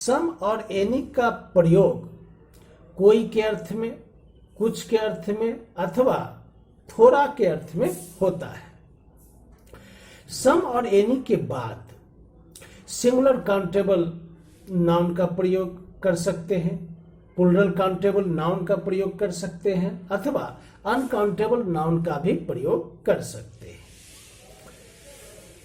सम और एनी का प्रयोग कोई के अर्थ में, कुछ के अर्थ में अथवा थोड़ा के अर्थ में होता है। सम और एनी के बाद सिंगुलर काउंटेबल नाउन का प्रयोग कर सकते हैं, प्लूरल काउंटेबल नाउन का प्रयोग कर सकते हैं अथवा अनकाउंटेबल नाउन का भी प्रयोग कर सकते हैं।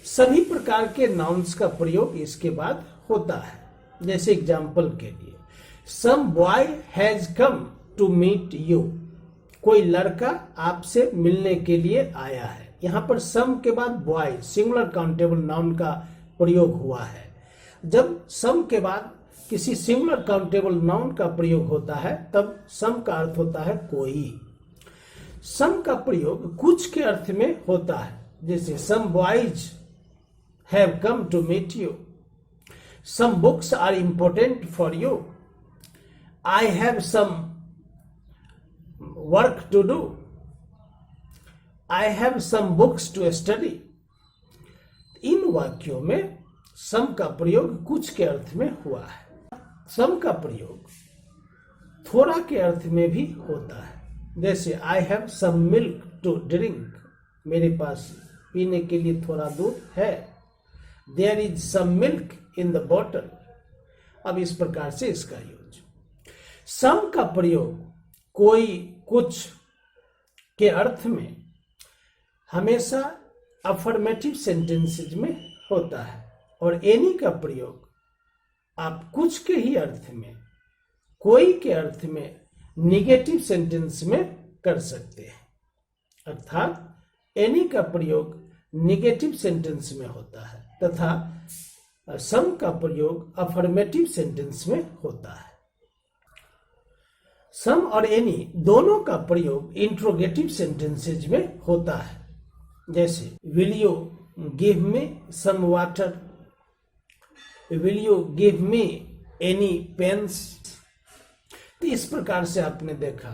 सभी प्रकार के नाउन्स का प्रयोग इसके बाद होता है। जैसे एग्जाम्पल के लिए, some boy has come to meet you, कोई लड़का आपसे मिलने के लिए आया है। यहां पर सम के बाद बॉय सिंगुलर काउंटेबल नाउन का प्रयोग हुआ है। जब सम के बाद किसी सिंगुलर काउंटेबल नाउन का प्रयोग होता है तब सम का अर्थ होता है कोई। सम का प्रयोग कुछ के अर्थ में होता है। जैसे some boys have come to meet you, some books are important for you, I have some work to do, I have some books to study. इन वाक्यों में सम का प्रयोग कुछ के अर्थ में हुआ है। सम का प्रयोग थोड़ा के अर्थ में भी होता है। जैसे I have some milk to drink, मेरे पास पीने के लिए थोड़ा दूध है। There is some milk in the bottle. अब इस प्रकार से इसका यूज। सम का प्रयोग कोई कुछ के अर्थ में हमेशा अफर्मेटिव सेंटेंसेज में होता है और एनी का प्रयोग आप कुछ के ही अर्थ में, कोई के अर्थ में निगेटिव सेंटेंस में कर सकते हैं। अर्थात एनी का प्रयोग निगेटिव सेंटेंस में होता है तथा सम का प्रयोग अफर्मेटिव सेंटेंस में होता है। सम और एनी दोनों का प्रयोग इंट्रोगेटिव सेंटेंसेज में होता है। जैसे will you give me some water, will you give me any pens. तो इस प्रकार से आपने देखा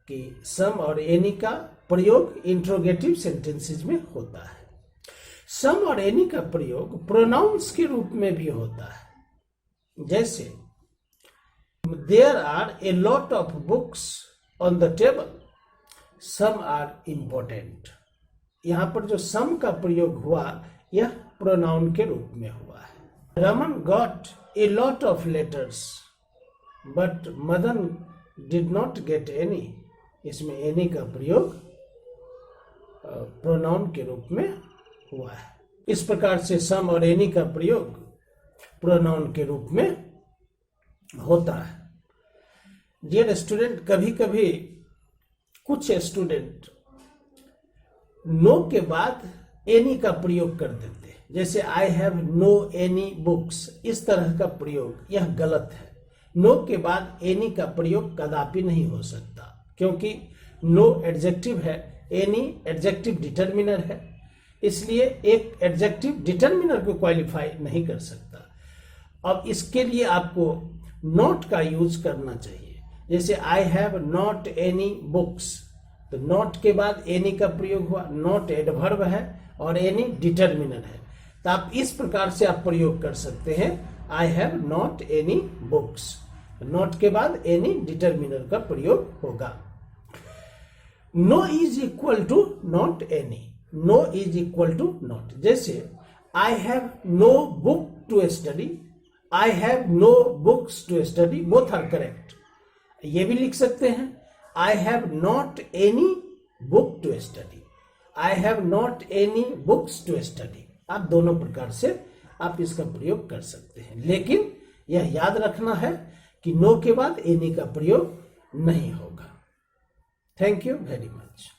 कि सम और एनी का प्रयोग इंट्रोगेटिव सेंटेंसेज में होता है। सम और एनी का प्रयोग प्रोनाउंस के रूप में भी होता है। जैसे there are a lot of books on the table, some are important. यहां पर जो सम का प्रयोग हुआ यह प्रोनाउन के रूप में हुआ है। Raman got a lot of letters but Madan did not get any. इसमें एनी का प्रयोग प्रोनाउन के रूप में हुआ है। इस प्रकार से सम और एनी का प्रयोग प्रोनाउन के रूप में होता है। डियर स्टूडेंट, कभी कभी कुछ स्टूडेंट नो के बाद एनी का प्रयोग कर देते हैं। जैसे I have no any books, इस तरह का प्रयोग यह गलत है। नो के बाद एनी का प्रयोग कदापि नहीं हो सकता, क्योंकि नो एडजेक्टिव है, एनी एडजेक्टिव डिटर्मिनर है, इसलिए एक एडजेक्टिव डिटर्मिनर को क्वालिफाई नहीं कर सकता। अब इसके लिए आपको नॉट का यूज करना चाहिए। जैसे I have not any books, तो नॉट के बाद एनी का प्रयोग हुआ। नॉट एडवर्ब है और एनी डिटर्मिनर है, तो आप इस प्रकार से आप प्रयोग कर सकते हैं I have not any books. Not के बाद एनी डिटर्मिनर का प्रयोग होगा। No is equal to not any, no is equal to not. जैसे I have no book to study, I have no books to study, both are correct. ये भी लिख सकते हैं I have not any book to study, I have not any books to study. आप दोनों प्रकार से आप इसका प्रयोग कर सकते हैं, लेकिन यह याद रखना है कि नो के बाद एनी का प्रयोग नहीं होगा। Thank you very much.